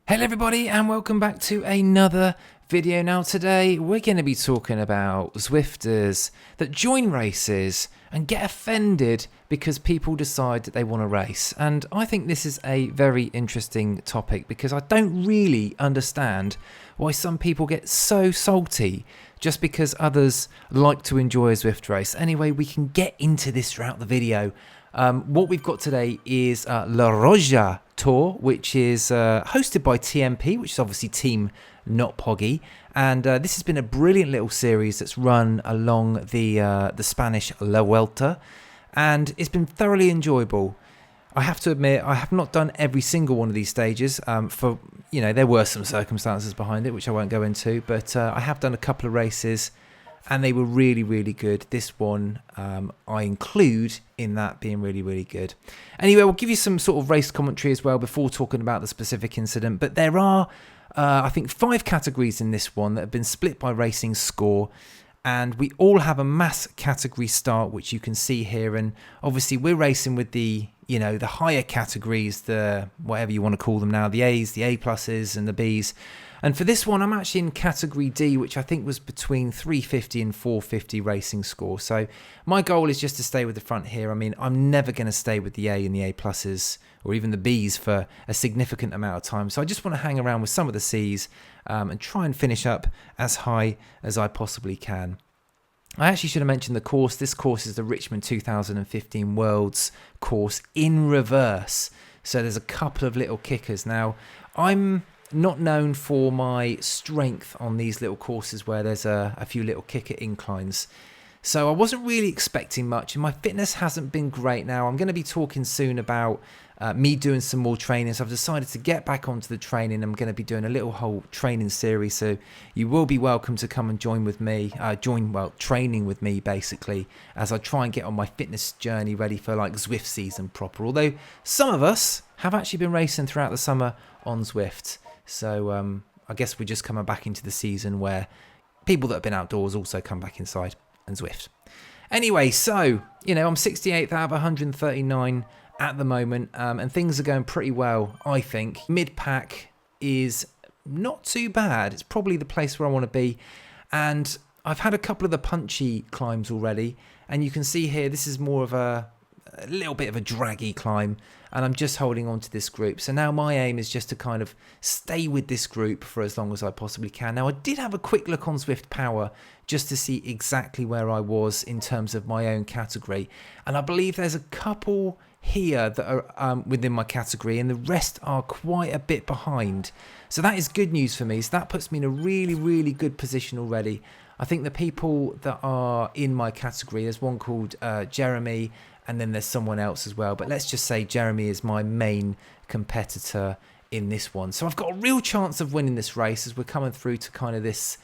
Hello everybody and welcome back to another video. Now today we're going to be talking about Zwifters that join races and get offended because people decide that they want to race. And I think this is a very interesting topic because I don't really understand why some people get so salty just because others like to enjoy a Zwift race. Anyway, we can get into this throughout the video. What we've got today is La Roja Tour, which is hosted by TMP, which is obviously Team Not Poggy, and this has been a brilliant little series that's run along the Spanish La Vuelta, and it's been thoroughly enjoyable. I have to admit, I have not done every single one of these stages. For there were some circumstances behind it, which I won't go into, but I have done a couple of races. And they were really, really good. This one I include in that being really, really good. Anyway, we'll give you some sort of race commentary as well before talking about the specific incident. But there are, I think, 5 categories in this one that have been split by Racing Score. And we all have a mass category start, which you can see here. And obviously we're racing with the higher categories, the whatever you want to call them now, the A's, the A pluses and the B's. And for this one, I'm actually in category D, which I think was between 350 and 450 Racing Score. So my goal is just to stay with the front here. I mean, I'm never going to stay with the A and the A pluses or even the B's for a significant amount of time. So I just want to hang around with some of the C's and try and finish up as high as I possibly can. I actually should have mentioned the course. This course is the Richmond 2015 Worlds course in reverse. So there's a couple of little kickers. Now, I'm not known for my strength on these little courses where there's a few little kicker inclines. So I wasn't really expecting much, and my fitness hasn't been great. Now I'm going to be talking soon about me doing some more training. So I've decided to get back onto the training. I'm going to be doing a little whole training series. So you will be welcome to come and join with me, training with me basically, as I try and get on my fitness journey ready for like Zwift season proper. Although some of us have actually been racing throughout the summer on Zwift. So I guess we're just coming back into the season where people that have been outdoors also come back inside and Zwift. Anyway, so, I'm 68th out of 139 at the moment, and things are going pretty well, I think. Mid-pack is not too bad. It's probably the place where I want to be. And I've had a couple of the punchy climbs already. And you can see here, this is more of a little bit of a draggy climb. And I'm just holding on to this group. So now my aim is just to kind of stay with this group for as long as I possibly can. Now I did have a quick look on Zwift Power just to see exactly where I was in terms of my own category. And I believe there's a couple here that are within my category and the rest are quite a bit behind. So that is good news for me. So that puts me in a really, really good position already. I think the people that are in my category, there's one called Jeremy, and then there's someone else as well. But let's just say Jeremy is my main competitor in this one. So I've got a real chance of winning this race as we're coming through to kind of this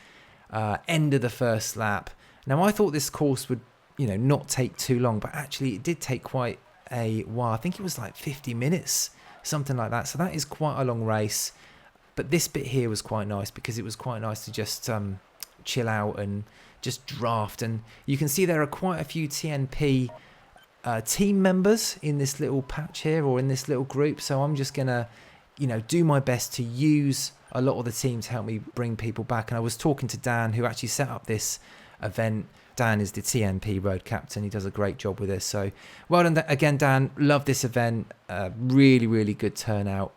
end of the first lap. Now, I thought this course would, not take too long, but actually it did take quite a while. I think it was like 50 minutes, something like that. So that is quite a long race. But this bit here was quite nice because it was quite nice to just chill out and just draft. And you can see there are quite a few TNP team members in this little patch here or in this little group. So I'm just going to, do my best to use a lot of the team to help me bring people back. And I was talking to Dan, who actually set up this event. Dan is the TNP road captain. He does a great job with this. So well done again, Dan. Love this event. Really, really good turnout.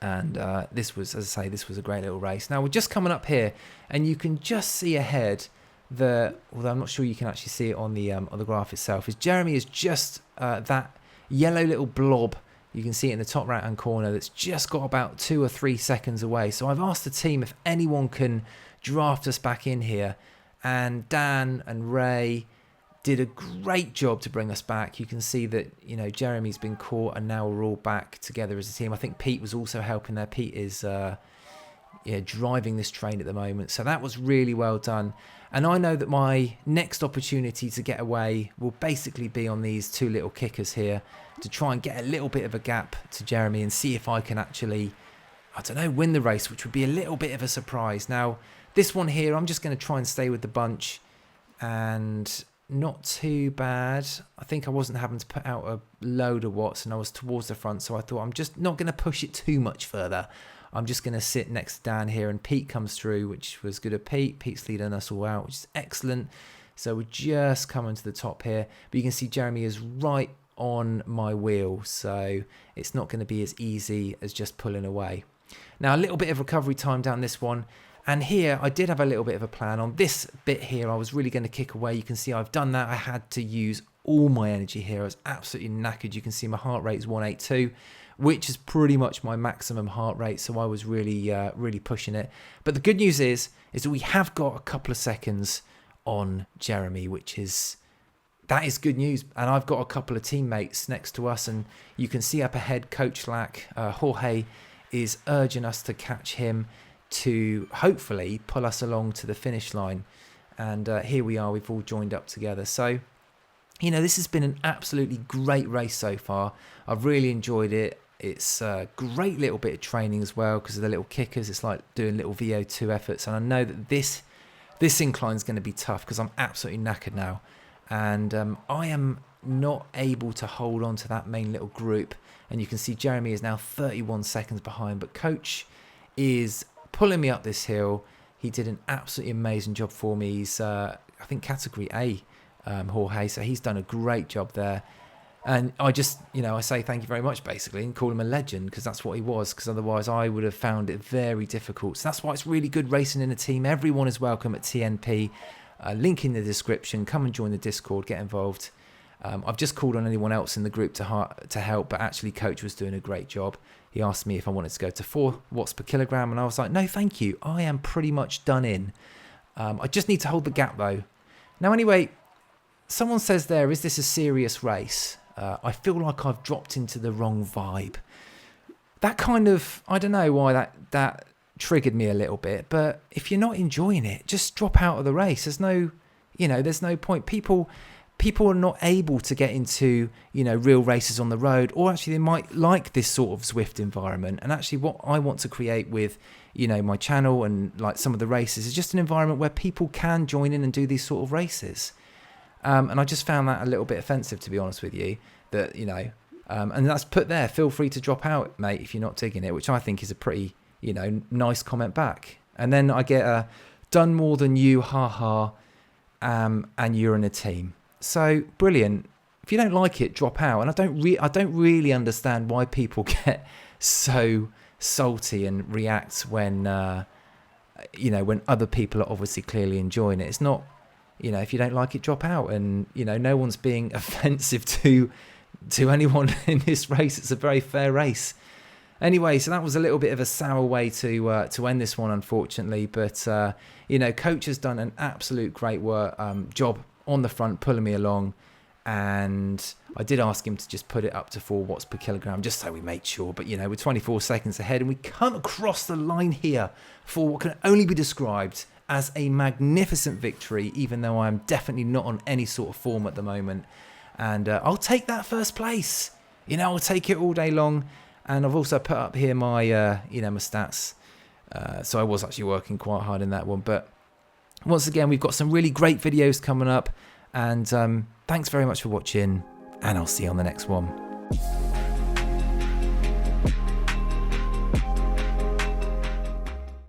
And this was, as I say, this was a great little race. Now we're just coming up here and you can just see ahead although I'm not sure you can actually see it on the graph itself, is Jeremy is just that yellow little blob. You can see it in the top right hand corner that's just got about 2 or 3 seconds away. So I've asked the team if anyone can draft us back in here, and Dan and Ray did a great job to bring us back. You can see that Jeremy's been caught and now we're all back together as a team. I think Pete was also helping there. Pete is driving this train at the moment, so that was really well done. And I know that my next opportunity to get away will basically be on these 2 little kickers here to try and get a little bit of a gap to Jeremy and see if I can actually, win the race, which would be a little bit of a surprise. Now, this one here, I'm just going to try and stay with the bunch and not too bad. I think I wasn't having to put out a load of watts and I was towards the front, so I thought I'm just not going to push it too much further. I'm just going to sit next to Dan here, and Pete comes through, which was good of Pete. Pete's leading us all out, which is excellent. So we're just coming to the top here, but you can see Jeremy is right on my wheel, so it's not going to be as easy as just pulling away. Now, a little bit of recovery time down this one, and here I did have a little bit of a plan. On this bit here, I was really going to kick away. You can see I've done that. I had to use all my energy here. I was absolutely knackered. You can see my heart rate is 182, which is pretty much my maximum heart rate, so I was really pushing it. But the good news is that we have got a couple of seconds on Jeremy, that is good news. And I've got a couple of teammates next to us, and you can see up ahead, Coach Lack, Jorge, is urging us to catch him to hopefully pull us along to the finish line. And here we are, we've all joined up together. So, you know, this has been an absolutely great race so far. I've really enjoyed it. It's a great little bit of training as well because of the little kickers. It's like doing little VO2 efforts. And I know that this incline is going to be tough because I'm absolutely knackered now. And I am not able to hold on to that main little group. And you can see Jeremy is now 31 seconds behind. But Coach is pulling me up this hill. He did an absolutely amazing job for me. He's, I think, category A, Jorge. So he's done a great job there. And I just, you know, I say thank you very much, basically, and call him a legend because that's what he was, because otherwise I would have found it very difficult. So that's why it's really good racing in a team. Everyone is welcome at TNP. Link in the description. Come and join the Discord. Get involved. I've just called on anyone else in the group to help, but actually Coach was doing a great job. He asked me if I wanted to go to 4 watts per kilogram, and I was like, no, thank you. I am pretty much done in. I just need to hold the gap, though. Now, anyway, someone says there, is this a serious race? I feel like I've dropped into the wrong vibe. That kind of, I don't know why that triggered me a little bit, but if you're not enjoying it, just drop out of the race. There's no point. People are not able to get into, you know, real races on the road, or actually they might like this sort of Zwift environment. And actually what I want to create with, you know, my channel and like some of the races is just an environment where people can join in and do these sort of races. And I just found that a little bit offensive, to be honest with you, that, you know, and that's put there, feel free to drop out, mate, if you're not digging it, which I think is a pretty, you know, nice comment back. And then I get a done more than you, haha, and you're in a team. So brilliant. If you don't like it, drop out. And I don't really understand why people get so salty and react when, you know, when other people are obviously clearly enjoying it. It's not, you know, if you don't like it, drop out. And, you know, no one's being offensive to anyone in this race. It's a very fair race. Anyway, so that was a little bit of a sour way to end this one, unfortunately. But, you know, Coach has done an absolute great job on the front, pulling me along. And I did ask him to just put it up to 4 watts per kilogram, just so we made sure. But, you know, we're 24 seconds ahead, and we come across the line here for what can only be described as a magnificent victory, even though I'm definitely not on any sort of form at the moment. And I'll take that first place. You know, I'll take it all day long. And I've also put up here my, you know, my stats. So I was actually working quite hard in that one. But once again, we've got some really great videos coming up. And thanks very much for watching. And I'll see you on the next one.